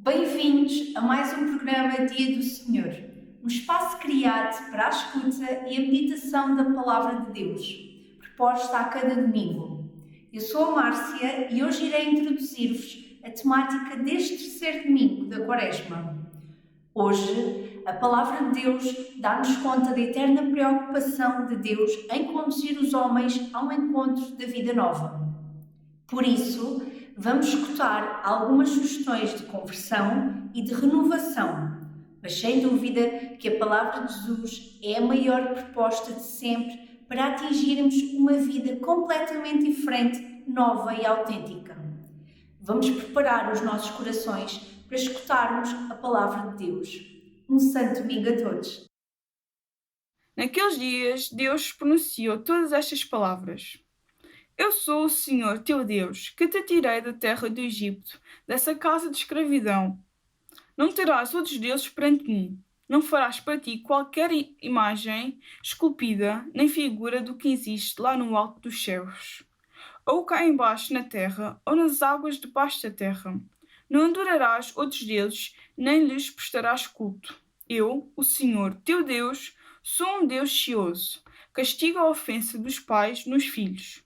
Bem-vindos a mais um programa Dia do Senhor, um espaço criado para a escuta e a meditação da Palavra de Deus, proposta a cada domingo. Eu sou a Márcia e hoje irei introduzir-vos a temática deste terceiro domingo da Quaresma. Hoje, a Palavra de Deus dá-nos conta da eterna preocupação de Deus em conduzir os homens ao encontro da vida nova. Por isso, vamos escutar algumas sugestões de conversão e de renovação, mas sem dúvida que a Palavra de Jesus é a maior proposta de sempre para atingirmos uma vida completamente diferente, nova e autêntica. Vamos preparar os nossos corações para escutarmos a Palavra de Deus. Um santo domingo a todos! Naqueles dias, Deus pronunciou todas estas palavras: Eu sou o Senhor teu Deus, que te tirei da terra do Egito, dessa casa de escravidão. Não terás outros deuses perante mim. Não farás para ti qualquer imagem esculpida, nem figura do que existe lá no alto dos céus, ou cá embaixo na terra, ou nas águas debaixo da terra. Não adorarás outros deuses, nem lhes prestarás culto. Eu, o Senhor teu Deus, sou um Deus cioso. Castigo a ofensa dos pais nos filhos,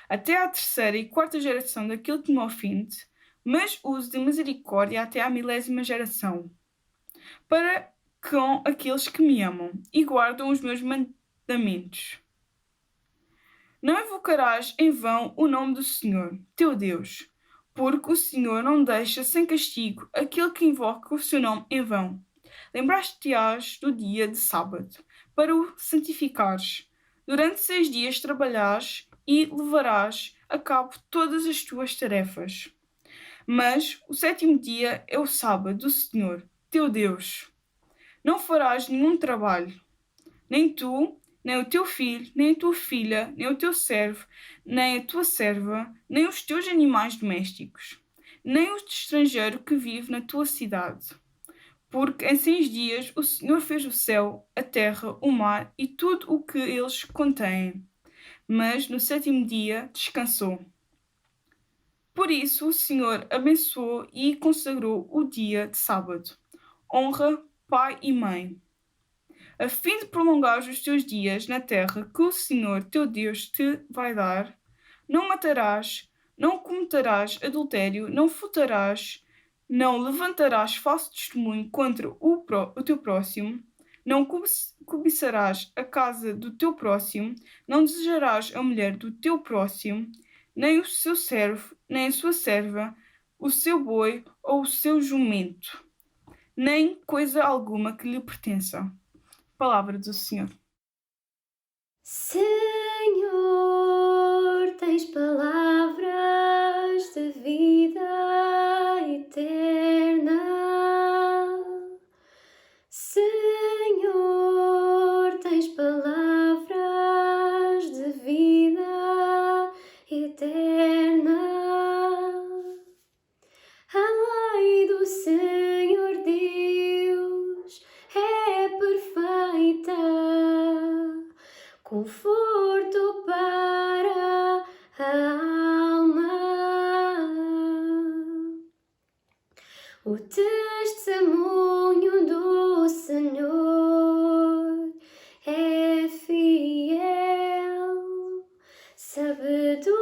até à terceira e quarta geração daquele que me ofende, mas uso de misericórdia até à milésima geração, para com aqueles que me amam e guardam os meus mandamentos. Não invocarás em vão o nome do Senhor, teu Deus, porque o Senhor não deixa sem castigo aquele que invoca o seu nome em vão. Lembrar-te-ás do dia de sábado, para o santificares. Durante 6 dias trabalharás e levarás a cabo todas as tuas tarefas. Mas o sétimo dia é o sábado do Senhor, teu Deus. Não farás nenhum trabalho, nem tu, nem o teu filho, nem a tua filha, nem o teu servo, nem a tua serva, nem os teus animais domésticos, nem o estrangeiro que vive na tua cidade. Porque em 6 dias o Senhor fez o céu, a terra, o mar e tudo o que eles contêm. Mas no sétimo dia descansou. Por isso o Senhor abençoou e consagrou o dia de sábado. Honra pai e mãe, a fim de prolongar os teus dias na terra que o Senhor teu Deus te vai dar. Não matarás, não cometerás adultério, não furtarás, não levantarás falso testemunho contra o teu próximo, não cobiçarás a casa do teu próximo, não desejarás a mulher do teu próximo, nem o seu servo, nem a sua serva, o seu boi ou o seu jumento, nem coisa alguma que lhe pertença. Palavra do Senhor. Senhor, tens palavras de vida eterna. Senhor, tens palavras de vida eterna. A lei do Senhor Deus é perfeita, conforto para a alma. O testemunho do Senhor é fiel, sabedoria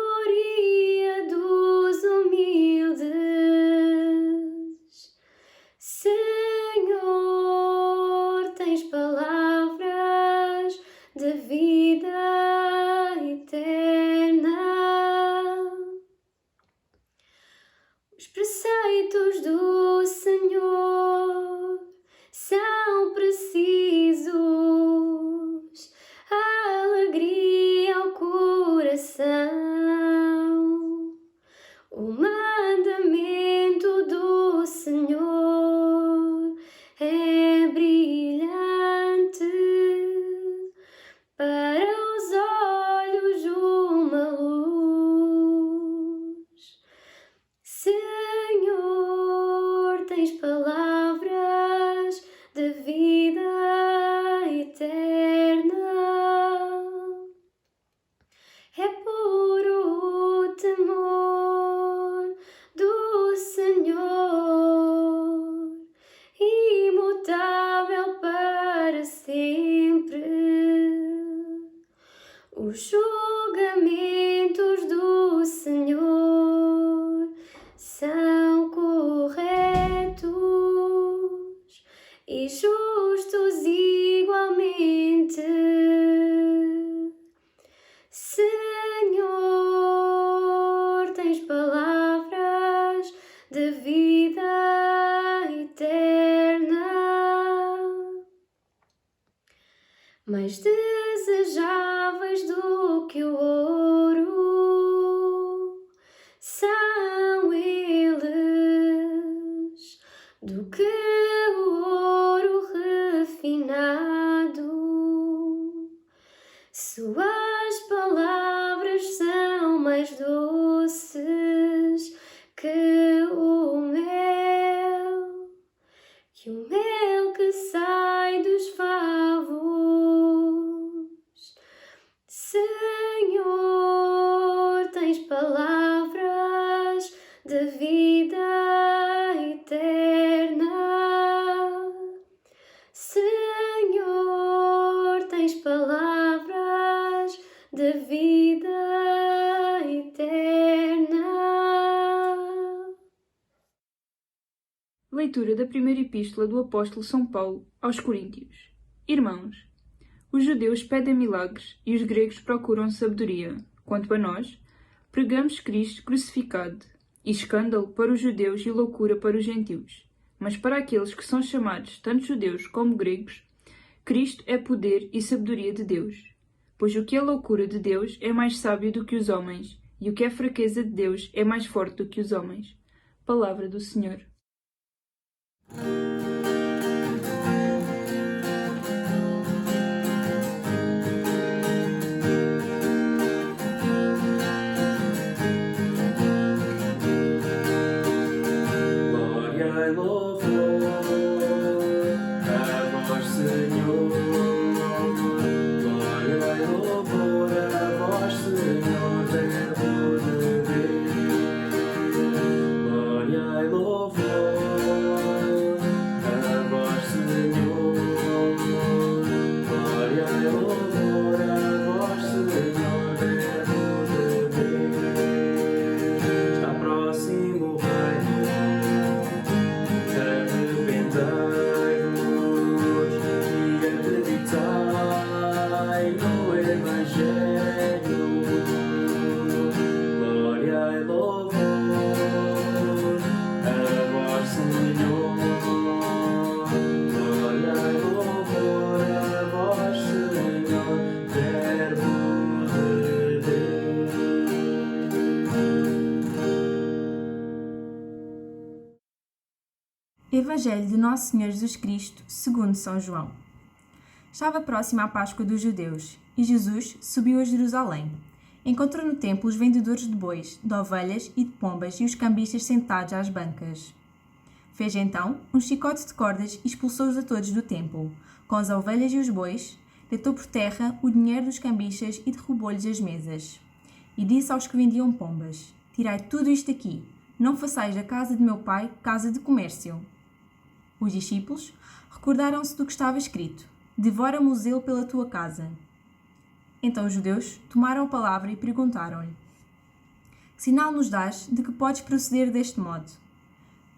dos humildes. Senhor, tens palavras de vida eterna. Os preceitos do Senhor são precisos, alegria ao coração. O mandamento do Senhor é brilhante, para os olhos uma luz. Senhor, tens palavras de vida eterna. É puro o temor mais desejáveis do que o ouro são eles, do que o ouro refinado. Suas palavras são mais doces que o mel que sai dos favos. Senhor, tens palavras de vida eterna. Senhor, tens palavras de vida eterna. Leitura da primeira epístola do apóstolo São Paulo aos Coríntios. Irmãos, os judeus pedem milagres e os gregos procuram sabedoria. Quanto a nós, pregamos Cristo crucificado, e escândalo para os judeus e loucura para os gentios. Mas para aqueles que são chamados, tanto judeus como gregos, Cristo é poder e sabedoria de Deus. Pois o que é loucura de Deus é mais sábio do que os homens, e o que é fraqueza de Deus é mais forte do que os homens. Palavra do Senhor. Glória e louvor a vós, Senhor. Glória e louvor a vós, Senhor, Verbo de Deus. Glória e louvor a vós, Senhor. Glória e louvor a vós, Senhor, Verbo de Deus. Está próximo o reino. Arrependai-vos e acreditai no Evangelho. Glória e louvor a vós, Senhor. Glória e louvor a vós, Senhor, Verbo de Deus. Evangelho de Nosso Senhor Jesus Cristo, segundo São João. Estava próxima a Páscoa dos judeus, e Jesus subiu a Jerusalém. Encontrou no templo os vendedores de bois, de ovelhas e de pombas e os cambistas sentados às bancas. Fez então um chicote de cordas e expulsou-os a todos do templo, com as ovelhas e os bois, deitou por terra o dinheiro dos cambistas e derrubou-lhes as mesas. E disse aos que vendiam pombas: Tirai tudo isto aqui, não façais da casa de meu pai casa de comércio. Os discípulos recordaram-se do que estava escrito: Devora-me o zelo pela tua casa. Então os judeus tomaram a palavra e perguntaram-lhe: Que sinal nos dás de que podes proceder deste modo?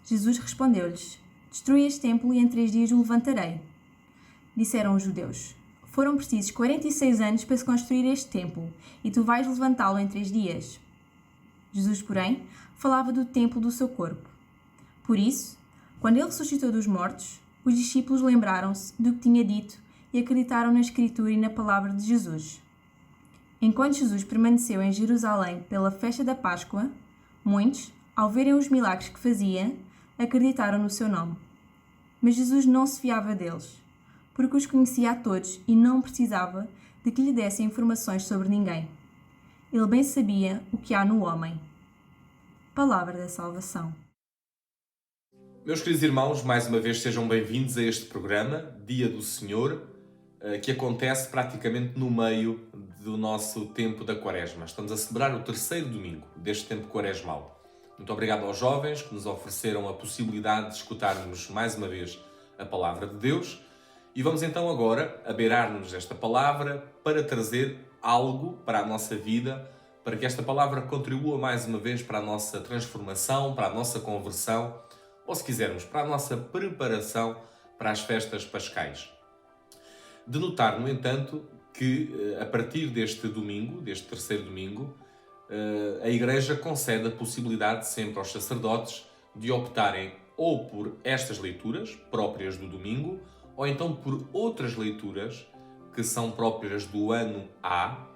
Jesus respondeu-lhes: Destrui este templo e em 3 dias o levantarei. Disseram os judeus: Foram precisos 46 anos para se construir este templo, e tu vais levantá-lo em 3 dias. Jesus, porém, falava do templo do seu corpo. Por isso, quando ele ressuscitou dos mortos, os discípulos lembraram-se do que tinha dito e acreditaram na Escritura e na palavra de Jesus. Enquanto Jesus permaneceu em Jerusalém pela festa da Páscoa, muitos, ao verem os milagres que fazia, acreditaram no seu nome. Mas Jesus não se fiava deles, porque os conhecia a todos e não precisava de que lhe dessem informações sobre ninguém. Ele bem sabia o que há no homem. Palavra da salvação. Meus queridos irmãos, mais uma vez sejam bem-vindos a este programa, Dia do Senhor, que acontece praticamente no meio do nosso tempo da Quaresma. Estamos a celebrar o 3º domingo deste tempo quaresmal. Muito obrigado aos jovens que nos ofereceram a possibilidade de escutarmos mais uma vez a Palavra de Deus. E vamos então agora a beirar-nos desta Palavra para trazer algo para a nossa vida, para que esta Palavra contribua mais uma vez para a nossa transformação, para a nossa conversão, ou se quisermos, para a nossa preparação para as festas pascais. De notar, no entanto, que a partir deste domingo, deste 3º domingo, a Igreja concede a possibilidade sempre aos sacerdotes de optarem ou por estas leituras próprias do domingo, ou então por outras leituras que são próprias do ano A,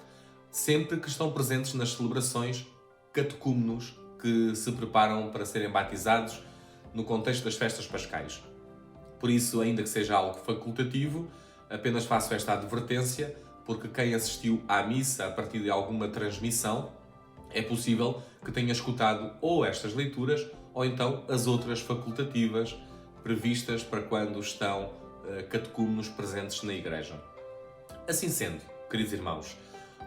sempre que estão presentes nas celebrações catecúmenos que se preparam para serem batizados no contexto das festas pascais. Por isso, ainda que seja algo facultativo, apenas faço esta advertência, porque quem assistiu à missa a partir de alguma transmissão, é possível que tenha escutado ou estas leituras ou então as outras facultativas previstas para quando estão catecúmenos presentes na igreja. Assim sendo, queridos irmãos,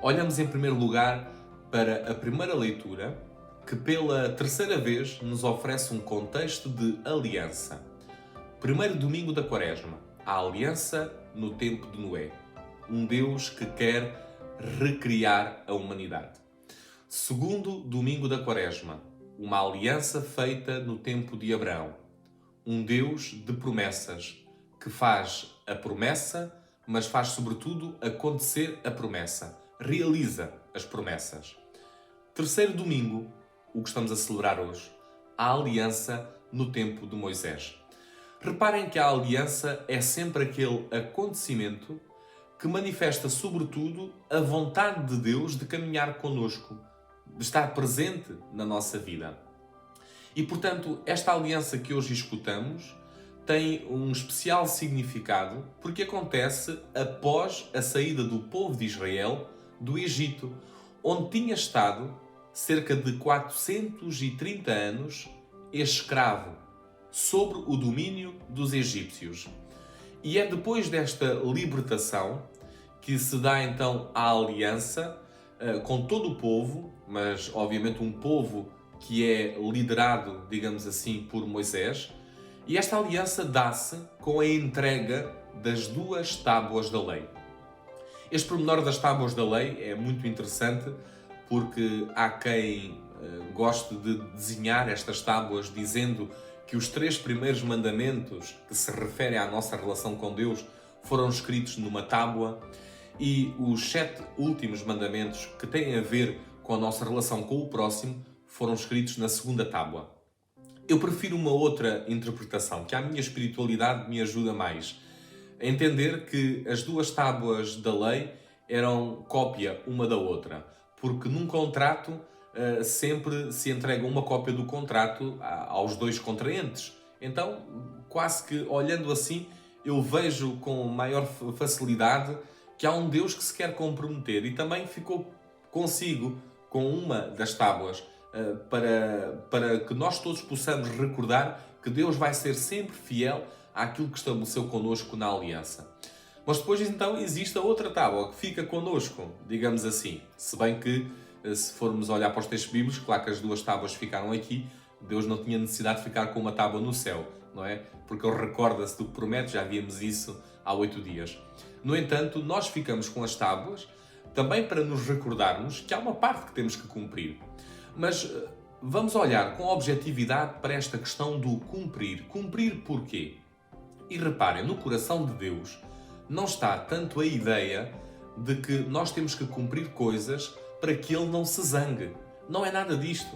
olhamos em primeiro lugar para a primeira leitura, que pela terceira vez nos oferece um contexto de aliança. Primeiro domingo da Quaresma, a aliança no tempo de Noé. Um Deus que quer recriar a humanidade. Segundo domingo da Quaresma, uma aliança feita no tempo de Abraão. Um Deus de promessas, que faz a promessa, mas faz sobretudo acontecer a promessa. Realiza as promessas. Terceiro domingo, o que estamos a celebrar hoje, a aliança no tempo de Moisés. Reparem que a aliança é sempre aquele acontecimento que manifesta sobretudo a vontade de Deus de caminhar connosco, de estar presente na nossa vida. E, portanto, esta aliança que hoje escutamos tem um especial significado porque acontece após a saída do povo de Israel do Egito, onde tinha estado cerca de 430 anos escravo, sobre o domínio dos egípcios. E é depois desta libertação que se dá então a aliança com todo o povo, mas obviamente um povo que é liderado, digamos assim, por Moisés, e esta aliança dá-se com a entrega das 2 tábuas da lei. Este pormenor das tábuas da lei é muito interessante porque há quem goste de desenhar estas tábuas dizendo que os 3 primeiros mandamentos que se referem à nossa relação com Deus foram escritos numa tábua e os 7 últimos mandamentos que têm a ver com a nossa relação com o próximo foram escritos na segunda tábua. Eu prefiro uma outra interpretação, que a minha espiritualidade me ajuda mais. A entender que as 2 tábuas da lei eram cópia uma da outra, porque num contrato sempre se entrega uma cópia do contrato aos 2 contraentes. Então, quase que olhando assim, eu vejo com maior facilidade que há um Deus que se quer comprometer e também ficou consigo com uma das tábuas para que nós todos possamos recordar que Deus vai ser sempre fiel àquilo que estabeleceu connosco na aliança. Mas depois então existe a outra tábua que fica connosco, digamos assim. Se bem que, se formos olhar para os textos bíblicos, claro que as 2 tábuas ficaram aqui, Deus não tinha necessidade de ficar com uma tábua no céu, não é? Porque Ele recorda-se do que promete, já víamos isso há 8 dias. No entanto, nós ficamos com as tábuas também para nos recordarmos que há uma parte que temos que cumprir. Mas vamos olhar com objetividade para esta questão do cumprir. Cumprir porquê? E reparem, no coração de Deus não está tanto a ideia de que nós temos que cumprir coisas para que Ele não se zangue. Não é nada disto.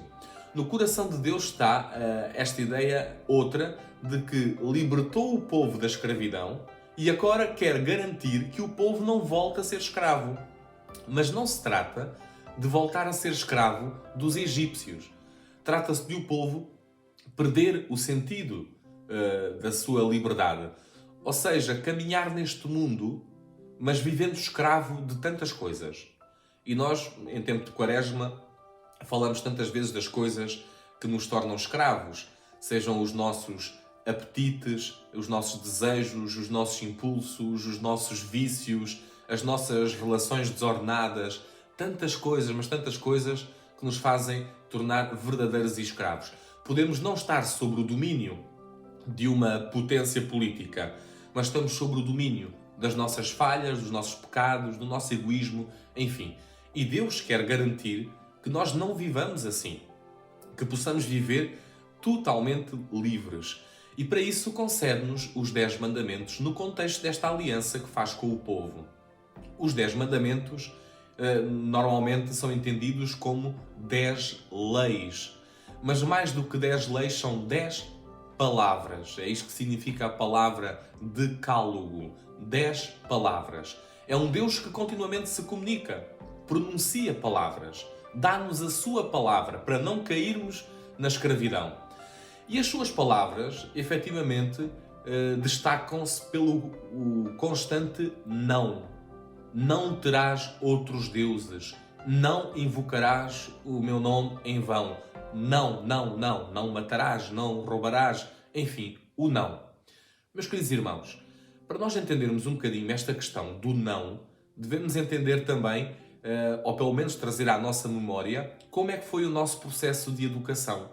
No coração de Deus está esta ideia outra de que libertou o povo da escravidão e agora quer garantir que o povo não volte a ser escravo. Mas não se trata de voltar a ser escravo dos egípcios. Trata-se de o povo perder o sentido da sua liberdade. Ou seja, caminhar neste mundo, mas vivendo escravo de tantas coisas. E nós, em tempo de Quaresma, falamos tantas vezes das coisas que nos tornam escravos, sejam os nossos apetites, os nossos desejos, os nossos impulsos, os nossos vícios, as nossas relações desordenadas, tantas coisas, mas tantas coisas que nos fazem tornar verdadeiros escravos. Podemos não estar sob o domínio de uma potência política, mas estamos sob o domínio das nossas falhas, dos nossos pecados, do nosso egoísmo, enfim. E Deus quer garantir que nós não vivamos assim, que possamos viver totalmente livres. E para isso concede-nos os 10 mandamentos no contexto desta aliança que faz com o povo. Os 10 mandamentos normalmente são entendidos como 10 leis. Mas mais do que 10 leis, são 10 palavras. É isto que significa a palavra decálogo. 10 palavras. É um Deus que continuamente se comunica, pronuncia palavras, dá-nos a sua palavra para não cairmos na escravidão. E as suas palavras, efetivamente, destacam-se pelo constante não. Não terás outros deuses. Não invocarás o meu nome em vão. Não, não, não. Não matarás, não roubarás. Enfim, o não. Meus queridos irmãos, para nós entendermos um bocadinho esta questão do não, devemos entender também, ou pelo menos trazer à nossa memória, como é que foi o nosso processo de educação.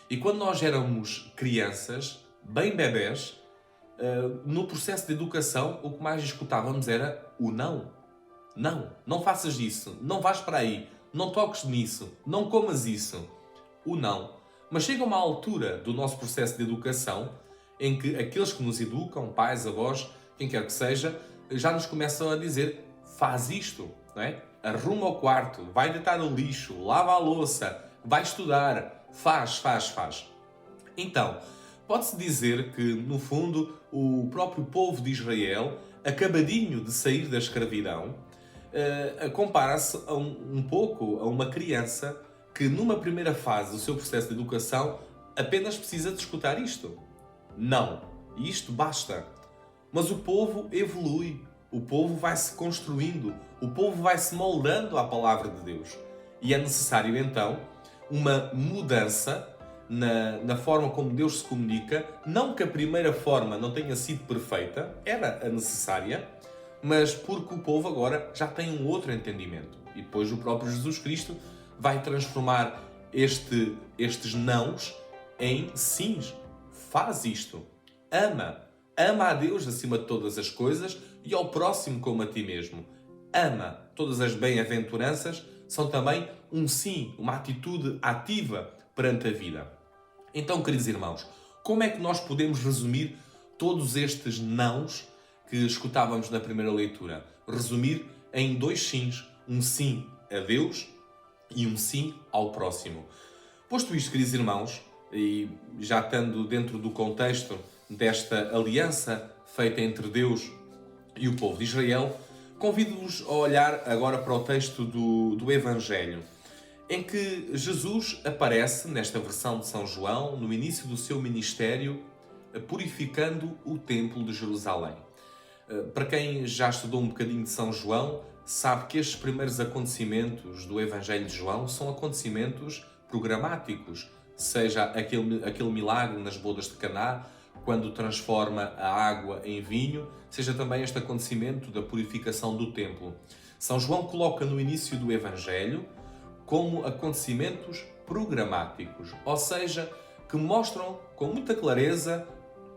E quando nós éramos crianças, bem bebés, no processo de educação, o que mais escutávamos era o não. Não, não faças isso, não vais para aí, não toques nisso, não comas isso. O não. Mas chega uma altura do nosso processo de educação em que aqueles que nos educam, pais, avós, quem quer que seja, já nos começam a dizer: faz isto, não é? Arruma o quarto, vai deitar o lixo, lava a louça, vai estudar, faz. Então, pode-se dizer que, no fundo, o próprio povo de Israel, acabadinho de sair da escravidão, compara-se um pouco a uma criança que, numa primeira fase do seu processo de educação, apenas precisa de escutar isto. Não. E isto basta. Mas o povo evolui. O povo vai-se construindo. O povo vai-se moldando à palavra de Deus. E é necessário, então, uma mudança na forma como Deus se comunica. Não que a primeira forma não tenha sido perfeita, era a necessária, mas porque o povo agora já tem um outro entendimento. E depois o próprio Jesus Cristo vai transformar estes nãos em sims. Faz isto. Ama. Ama a Deus acima de todas as coisas e ao próximo como a ti mesmo. Ama. Todas as bem-aventuranças são também um sim, uma atitude ativa perante a vida. Então, queridos irmãos, como é que nós podemos resumir todos estes nãos que escutávamos na primeira leitura? Resumir em 2 sims. Um sim a Deus e um sim ao próximo. Posto isto, queridos irmãos, e já estando dentro do contexto desta aliança feita entre Deus e o povo de Israel, convido-vos a olhar agora para o texto do Evangelho, em que Jesus aparece, nesta versão de São João, no início do seu ministério, purificando o Templo de Jerusalém. Para quem já estudou um bocadinho de São João, sabe que estes primeiros acontecimentos do Evangelho de João são acontecimentos programáticos, seja aquele milagre nas bodas de Caná, quando transforma a água em vinho, seja também este acontecimento da purificação do templo. São João coloca no início do Evangelho como acontecimentos programáticos, ou seja, que mostram com muita clareza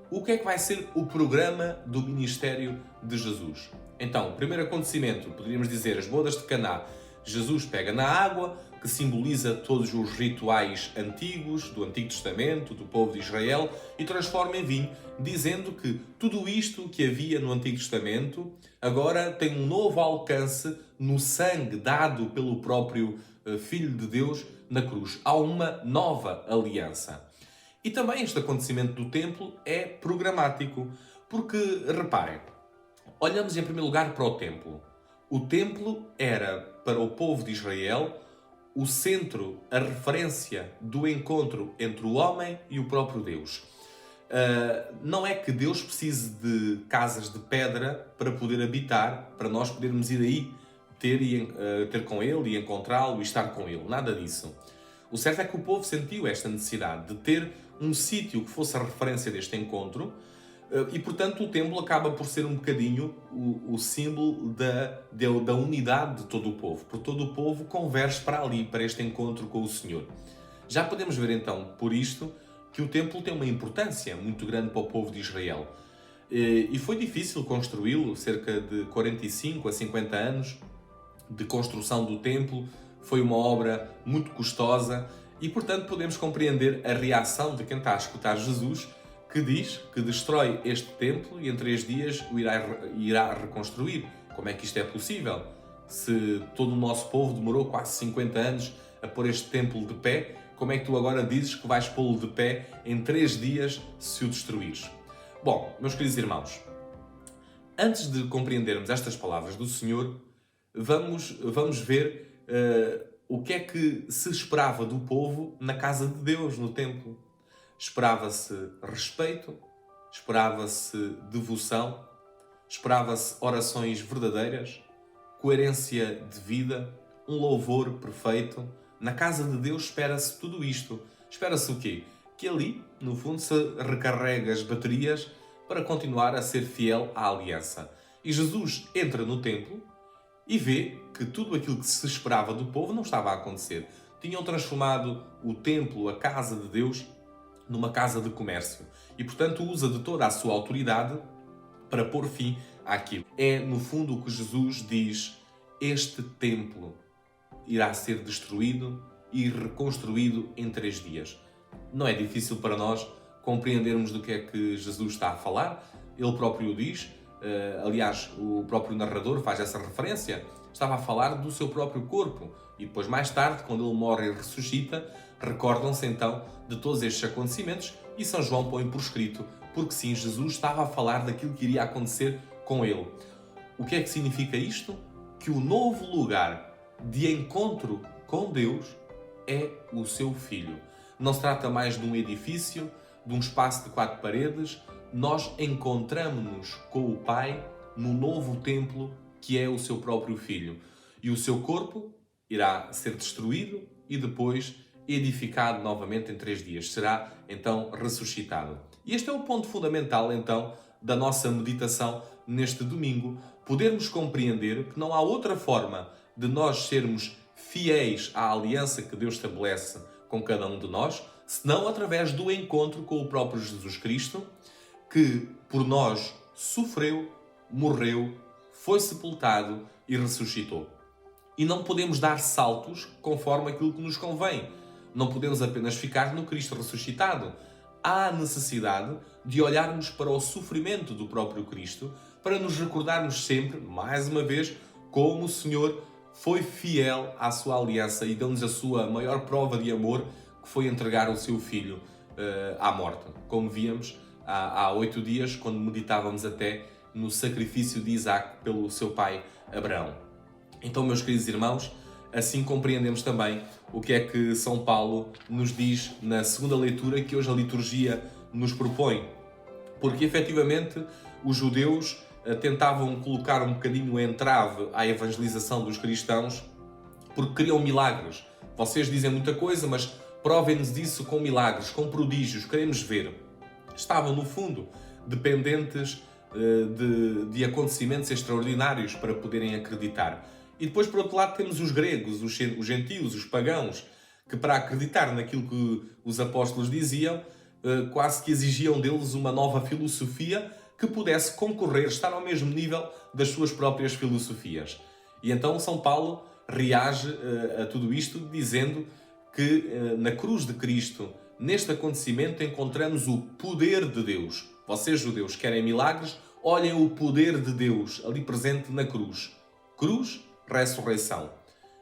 o que é que vai ser o programa do ministério de Jesus. Então, o primeiro acontecimento, poderíamos dizer, as bodas de Caná. Jesus pega na água, que simboliza todos os rituais antigos, do Antigo Testamento, do povo de Israel, e transforma em vinho, dizendo que tudo isto que havia no Antigo Testamento agora tem um novo alcance no sangue dado pelo próprio Filho de Deus na cruz. Há uma nova aliança. E também este acontecimento do templo é programático, porque, reparem, olhamos em primeiro lugar para o templo. O templo era, para o povo de Israel, o centro, a referência do encontro entre o homem e o próprio Deus. Não é que Deus precise de casas de pedra para poder habitar, para nós podermos ir aí ter com Ele e encontrá-lo e estar com Ele. Nada disso. O certo é que o povo sentiu esta necessidade de ter um sítio que fosse a referência deste encontro e, portanto, o templo acaba por ser um bocadinho o símbolo da unidade de todo o povo. Porque todo o povo converge para ali, para este encontro com o Senhor. Já podemos ver, então, por isto, que o templo tem uma importância muito grande para o povo de Israel. E foi difícil construí-lo, cerca de 45 a 50 anos de construção do templo. Foi uma obra muito custosa e, portanto, podemos compreender a reação de quem está a escutar Jesus, que diz que destrói este templo e em 3 dias o irá reconstruir. Como é que isto é possível? Se todo o nosso povo demorou quase 50 anos a pôr este templo de pé, como é que tu agora dizes que vais pô-lo de pé em 3 dias se o destruires? Bom, meus queridos irmãos, antes de compreendermos estas palavras do Senhor, vamos ver o que é que se esperava do povo na casa de Deus, no templo. Esperava-se respeito, esperava-se devoção, esperava-se orações verdadeiras, coerência de vida, um louvor perfeito. Na casa de Deus espera-se tudo isto. Espera-se o quê? Que ali, no fundo, se recarrega as baterias para continuar a ser fiel à aliança. E Jesus entra no templo e vê que tudo aquilo que se esperava do povo não estava a acontecer. Tinham transformado o templo, a casa de Deus, numa casa de comércio. E, portanto, usa de toda a sua autoridade para pôr fim àquilo. É, no fundo, o que Jesus diz: este templo irá ser destruído e reconstruído em 3 dias. Não é difícil para nós compreendermos do que é que Jesus está a falar. Ele próprio o diz. Aliás, o próprio narrador faz essa referência. Estava a falar do seu próprio corpo. E depois, mais tarde, quando ele morre e ressuscita, recordam-se então de todos estes acontecimentos e São João põe por escrito, porque sim, Jesus estava a falar daquilo que iria acontecer com ele. O que é que significa isto? Que o novo lugar de encontro com Deus é o seu Filho. Não se trata mais de um edifício, de um espaço de 4 paredes. Nós encontramos-nos com o Pai no novo templo que é o seu próprio Filho. E o seu corpo irá ser destruído e depois edificado novamente em 3 dias. Será então ressuscitado. E este é o ponto fundamental então da nossa meditação neste domingo. Podermos compreender que não há outra forma de nós sermos fiéis à aliança que Deus estabelece com cada um de nós, senão através do encontro com o próprio Jesus Cristo, que por nós sofreu, morreu, foi sepultado e ressuscitou. E não podemos dar saltos conforme aquilo que nos convém. Não podemos apenas ficar no Cristo ressuscitado. Há a necessidade de olharmos para o sofrimento do próprio Cristo para nos recordarmos sempre, mais uma vez, como o Senhor foi fiel à sua aliança e deu-nos a sua maior prova de amor, que foi entregar o seu Filho à morte. Como víamos há 8 dias, quando meditávamos até no sacrifício de Isaac pelo seu pai Abraão. Então, meus queridos irmãos, assim compreendemos também o que é que São Paulo nos diz na segunda leitura que hoje a liturgia nos propõe. Porque, efetivamente, os judeus tentavam colocar um bocadinho o entrave à evangelização dos cristãos porque queriam milagres. Vocês dizem muita coisa, mas provem-nos disso com milagres, com prodígios, queremos ver. Estavam, no fundo, dependentes de acontecimentos extraordinários para poderem acreditar. E depois, por outro lado, temos os gregos, os gentios, os pagãos, que para acreditar naquilo que os apóstolos diziam, quase que exigiam deles uma nova filosofia que pudesse concorrer, estar ao mesmo nível das suas próprias filosofias. E então São Paulo reage a tudo isto dizendo que na cruz de Cristo, neste acontecimento, encontramos o poder de Deus. Vocês, judeus, querem milagres? Olhem o poder de Deus ali presente na cruz. Cruz, ressurreição.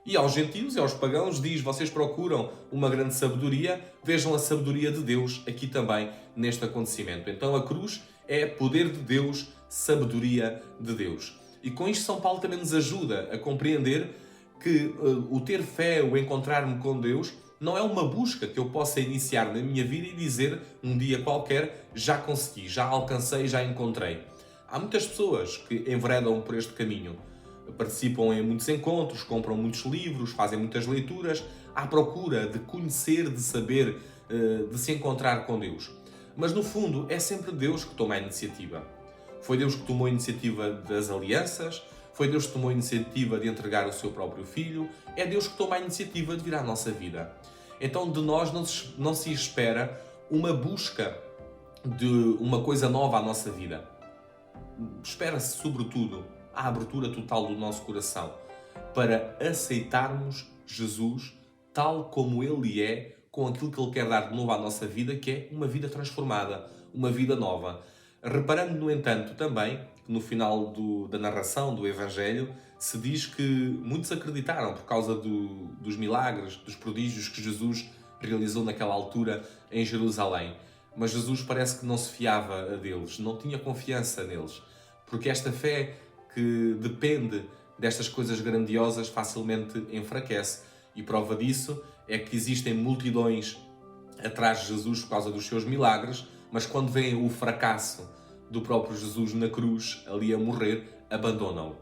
E aos gentios e aos pagãos diz: vocês procuram uma grande sabedoria, vejam a sabedoria de Deus aqui também neste acontecimento. Então a cruz é poder de Deus, sabedoria de Deus. E com isto São Paulo também nos ajuda a compreender que o ter fé, o encontrar-me com Deus, não é uma busca que eu possa iniciar na minha vida e dizer um dia qualquer: já consegui, já alcancei, já encontrei. Há muitas pessoas que enveredam por este caminho. Participam em muitos encontros, compram muitos livros, fazem muitas leituras, à procura de conhecer, de saber, de se encontrar com Deus. Mas no fundo é sempre Deus que toma a iniciativa. Foi Deus que tomou a iniciativa das alianças, foi Deus que tomou a iniciativa de entregar o seu próprio Filho, é Deus que toma a iniciativa de vir à nossa vida. Então de nós não se espera uma busca de uma coisa nova à nossa vida. Espera-se, sobretudo, a abertura total do nosso coração para aceitarmos Jesus tal como Ele é, com aquilo que Ele quer dar de novo à nossa vida, que é uma vida transformada, uma vida nova. Reparando, no entanto, também que no final da narração do Evangelho se diz que muitos acreditaram por causa dos milagres, dos prodígios que Jesus realizou naquela altura em Jerusalém. Mas Jesus parece que não se fiava deles, não tinha confiança neles. porque esta fé que depende destas coisas grandiosas facilmente enfraquece. E prova disso é que existem multidões atrás de Jesus por causa dos seus milagres, mas quando veem o fracasso do próprio Jesus na cruz, ali a morrer, abandonam-o.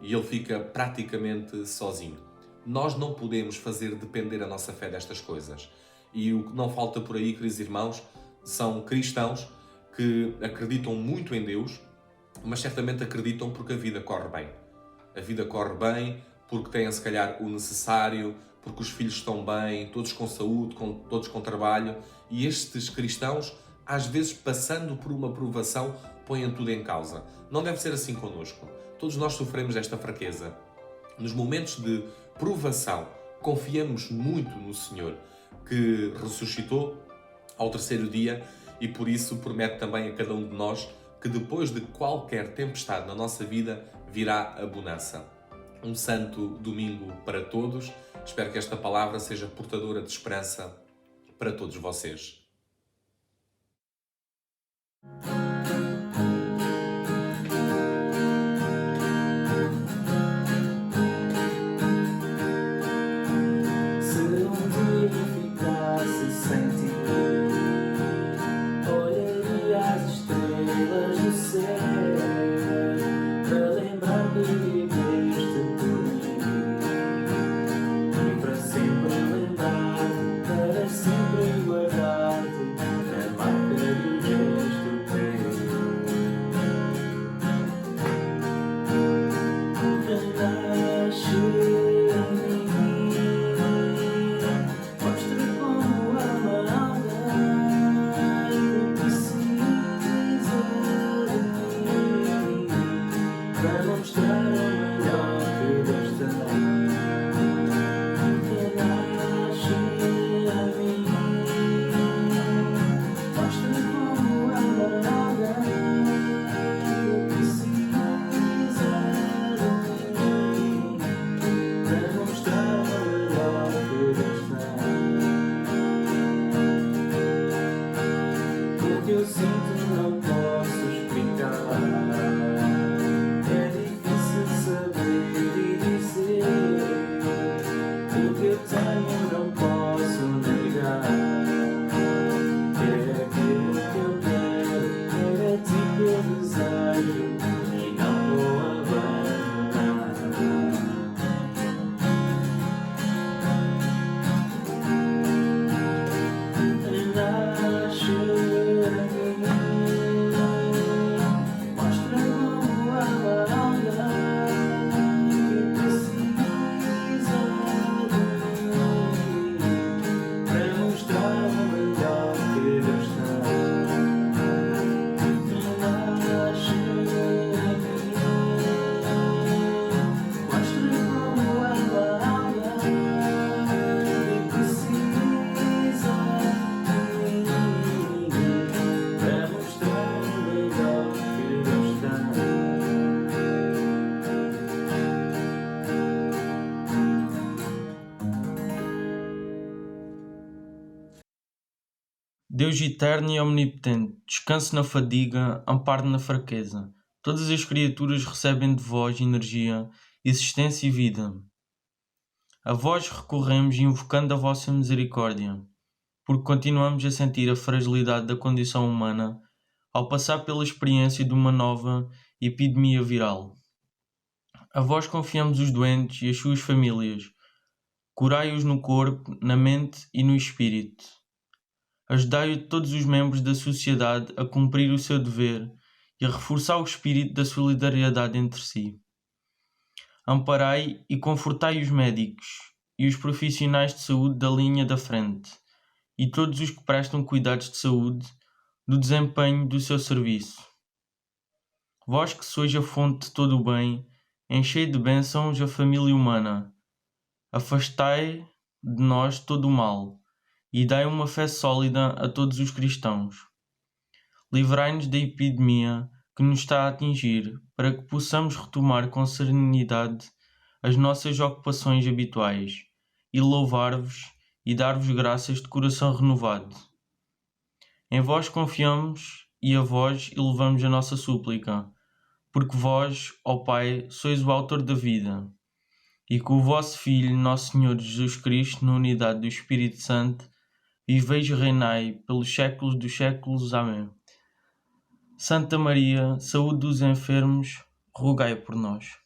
E ele fica praticamente sozinho. Nós não podemos fazer depender a nossa fé destas coisas. E o que não falta por aí, queridos irmãos, são cristãos que acreditam muito em Deus, mas certamente acreditam porque a vida corre bem. A vida corre bem porque têm, se calhar, o necessário, porque os filhos estão bem, todos com saúde, todos com trabalho. E estes cristãos, às vezes, passando por uma provação, põem tudo em causa. Não deve ser assim connosco. Todos nós sofremos desta fraqueza. Nos momentos de provação, confiamos muito no Senhor, que ressuscitou ao terceiro dia e por isso promete também a cada um de nós que depois de qualquer tempestade na nossa vida virá a bonança. Um santo domingo para todos. Espero que esta palavra seja portadora de esperança para todos vocês. Se um dia ficasse sem ti, olharia as estrelas do céu para lembrar-me de viveste por mim e para sempre lembrar, para sempre guardar-te a marca do gesto teu. Renasce em mim, mostra como ama alguém que precisa de mim para mostrar o melhor que Deus tem. Renasce em mim, mostra como ama alguém que precisa de mim para mostrar o melhor que Deus tem. O que eu sinto não posso explicar. É difícil saber e dizer. O que eu tenho não posso negar. É aquilo que eu quero, é a ti que eu desejo e não vou abandonar. Renasce em mim, mostra como ama alguém que precisa de mim para mostrar o melhor que Deus tem. Renasce em mim, mostra como ama alguém que precisa de mim para mostrar o melhor que Deus tem. Deus eterno e omnipotente, descanse na fadiga, ampare na fraqueza. Todas as criaturas recebem de vós energia, existência e vida. A vós recorremos invocando a vossa misericórdia, porque continuamos a sentir a fragilidade da condição humana ao passar pela experiência de uma nova epidemia viral. A vós confiamos os doentes e as suas famílias. Curai-os no corpo, na mente e no espírito. Ajudai todos os membros da sociedade a cumprir o seu dever e a reforçar o espírito da solidariedade entre si. Amparai e confortai os médicos e os profissionais de saúde da linha da frente e todos os que prestam cuidados de saúde no desempenho do seu serviço. Vós que sois a fonte de todo o bem, enchei de bênçãos a família humana. Afastai de nós todo o mal e dai uma fé sólida a todos os cristãos. Livrai-nos da epidemia que nos está a atingir, para que possamos retomar com serenidade as nossas ocupações habituais e louvar-vos e dar-vos graças de coração renovado. Em vós confiamos e a vós elevamos a nossa súplica. porque vós, ó Pai, sois o autor da vida, e com o vosso Filho, nosso Senhor Jesus Cristo, na unidade do Espírito Santo, viveis e reinai pelos séculos dos séculos. Amém. Santa Maria, saúde dos enfermos, rogai por nós.